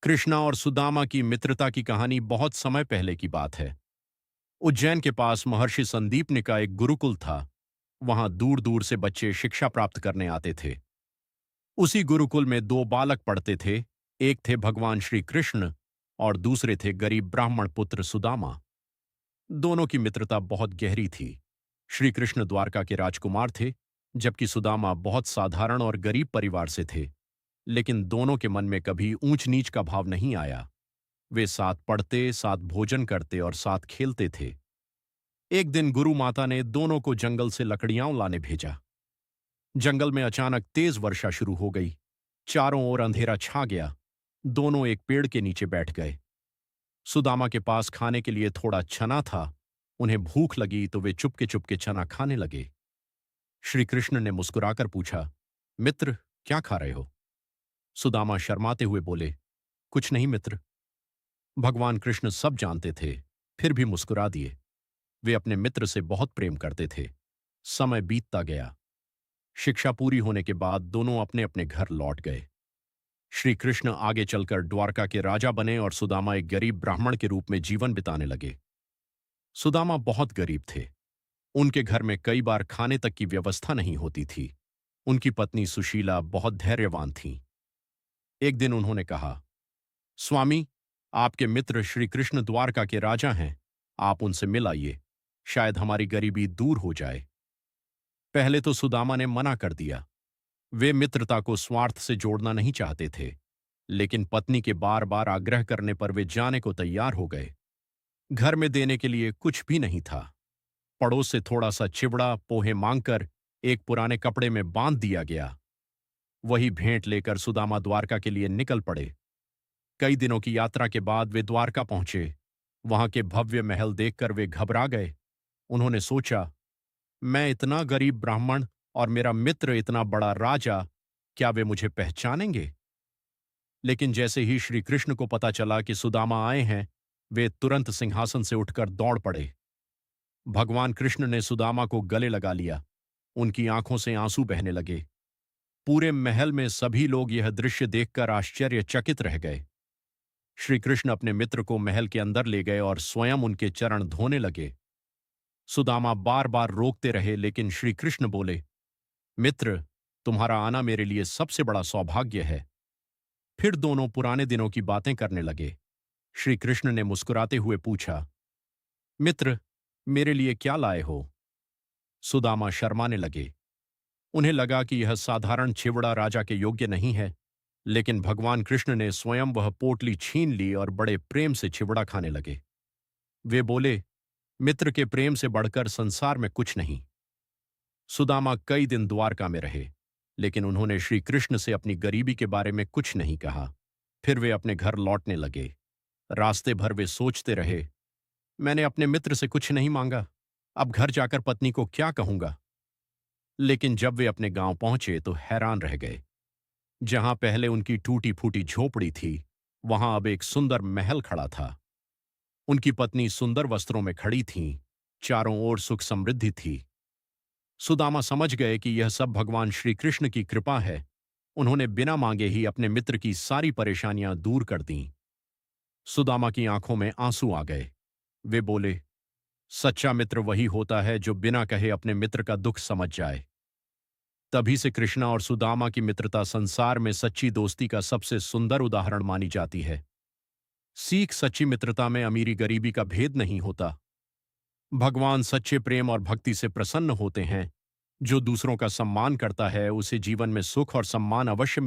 कृष्णा और सुदामा की मित्रता की कहानी बहुत समय पहले की बात है। उज्जैन के पास महर्षि संदीपनि का एक गुरुकुल था। वहां दूर दूर से बच्चे शिक्षा प्राप्त करने आते थे। उसी गुरुकुल में दो बालक पढ़ते थे। एक थे भगवान श्री कृष्ण और दूसरे थे गरीब ब्राह्मण पुत्र सुदामा। दोनों की मित्रता बहुत गहरी थी। श्री कृष्ण द्वारका के राजकुमार थे, जबकि सुदामा बहुत साधारण और गरीब परिवार से थे। लेकिन दोनों के मन में कभी ऊंच नीच का भाव नहीं आया। वे साथ पढ़ते, साथ भोजन करते और साथ खेलते थे। एक दिन गुरु माता ने दोनों को जंगल से लकड़ियां लाने भेजा। जंगल में अचानक तेज वर्षा शुरू हो गई। चारों ओर अंधेरा छा गया। दोनों एक पेड़ के नीचे बैठ गए। सुदामा के पास खाने के लिए थोड़ा चना था। उन्हें भूख लगी तो वे चुपके चुपके चना खाने लगे। श्री कृष्ण ने मुस्कुराकर पूछा, मित्र, क्या खा रहे हो? सुदामा शर्माते हुए बोले, कुछ नहीं मित्र। भगवान कृष्ण सब जानते थे, फिर भी मुस्कुरा दिए। वे अपने मित्र से बहुत प्रेम करते थे। समय बीतता गया। शिक्षा पूरी होने के बाद दोनों अपने अपने घर लौट गए। श्री कृष्ण आगे चलकर द्वारका के राजा बने और सुदामा एक गरीब ब्राह्मण के रूप में जीवन बिताने लगे। सुदामा बहुत गरीब थे। उनके घर में कई बार खाने तक की व्यवस्था नहीं होती थी। उनकी पत्नी सुशीला बहुत धैर्यवान थीं। एक दिन उन्होंने कहा, स्वामी, आपके मित्र श्री कृष्ण द्वारका के राजा हैं। आप उनसे मिल आइए, शायद हमारी गरीबी दूर हो जाए। पहले तो सुदामा ने मना कर दिया। वे मित्रता को स्वार्थ से जोड़ना नहीं चाहते थे। लेकिन पत्नी के बार बार आग्रह करने पर वे जाने को तैयार हो गए। घर में देने के लिए कुछ भी नहीं था। पड़ोस से थोड़ा सा चिवड़ा पोहे मांगकर एक पुराने कपड़े में बांध दिया गया। वही भेंट लेकर सुदामा द्वारका के लिए निकल पड़े। कई दिनों की यात्रा के बाद वे द्वारका पहुंचे। वहां के भव्य महल देखकर वे घबरा गए। उन्होंने सोचा, मैं इतना गरीब ब्राह्मण और मेरा मित्र इतना बड़ा राजा, क्या वे मुझे पहचानेंगे? लेकिन जैसे ही श्री कृष्ण को पता चला कि सुदामा आए हैं, वे तुरंत सिंहासन से उठकर दौड़ पड़े। भगवान कृष्ण ने सुदामा को गले लगा लिया। उनकी आंखों से आंसू बहने लगे। पूरे महल में सभी लोग यह दृश्य देखकर आश्चर्यचकित रह गए। श्री कृष्ण अपने मित्र को महल के अंदर ले गए और स्वयं उनके चरण धोने लगे। सुदामा बार बार रोकते रहे, लेकिन श्री कृष्ण बोले, मित्र, तुम्हारा आना मेरे लिए सबसे बड़ा सौभाग्य है। फिर दोनों पुराने दिनों की बातें करने लगे। श्री कृष्ण ने मुस्कुराते हुए पूछा, मित्र, मेरे लिए क्या लाए हो? सुदामा शर्माने लगे। उन्हें लगा कि यह साधारण चिवड़ा राजा के योग्य नहीं है। लेकिन भगवान कृष्ण ने स्वयं वह पोटली छीन ली और बड़े प्रेम से चिवड़ा खाने लगे। वे बोले, मित्र के प्रेम से बढ़कर संसार में कुछ नहीं। सुदामा कई दिन द्वारका में रहे, लेकिन उन्होंने श्री कृष्ण से अपनी गरीबी के बारे में कुछ नहीं कहा। फिर वे अपने घर लौटने लगे। रास्ते भर वे सोचते रहे, मैंने अपने मित्र से कुछ नहीं मांगा, अब घर जाकर पत्नी को क्या कहूंगा? लेकिन जब वे अपने गांव पहुंचे तो हैरान रह गए। जहां पहले उनकी टूटी फूटी झोपड़ी थी, वहां अब एक सुंदर महल खड़ा था। उनकी पत्नी सुंदर वस्त्रों में खड़ी थीं। चारों ओर सुख समृद्धि थी। सुदामा समझ गए कि यह सब भगवान श्री कृष्ण की कृपा है। उन्होंने बिना मांगे ही अपने मित्र की सारी परेशानियां दूर कर दीं। सुदामा की आंखों में आंसू आ गए। वे बोले, सच्चा मित्र वही होता है जो बिना कहे अपने मित्र का दुख समझ जाए। तभी से कृष्णा और सुदामा की मित्रता संसार में सच्ची दोस्ती का सबसे सुंदर उदाहरण मानी जाती है। सीख सच्ची मित्रता में अमीरी गरीबी का भेद नहीं होता। भगवान सच्चे प्रेम और भक्ति से प्रसन्न होते हैं। जो दूसरों का सम्मान करता है, उसे जीवन में सुख और सम्मान अवश्य मिलता है।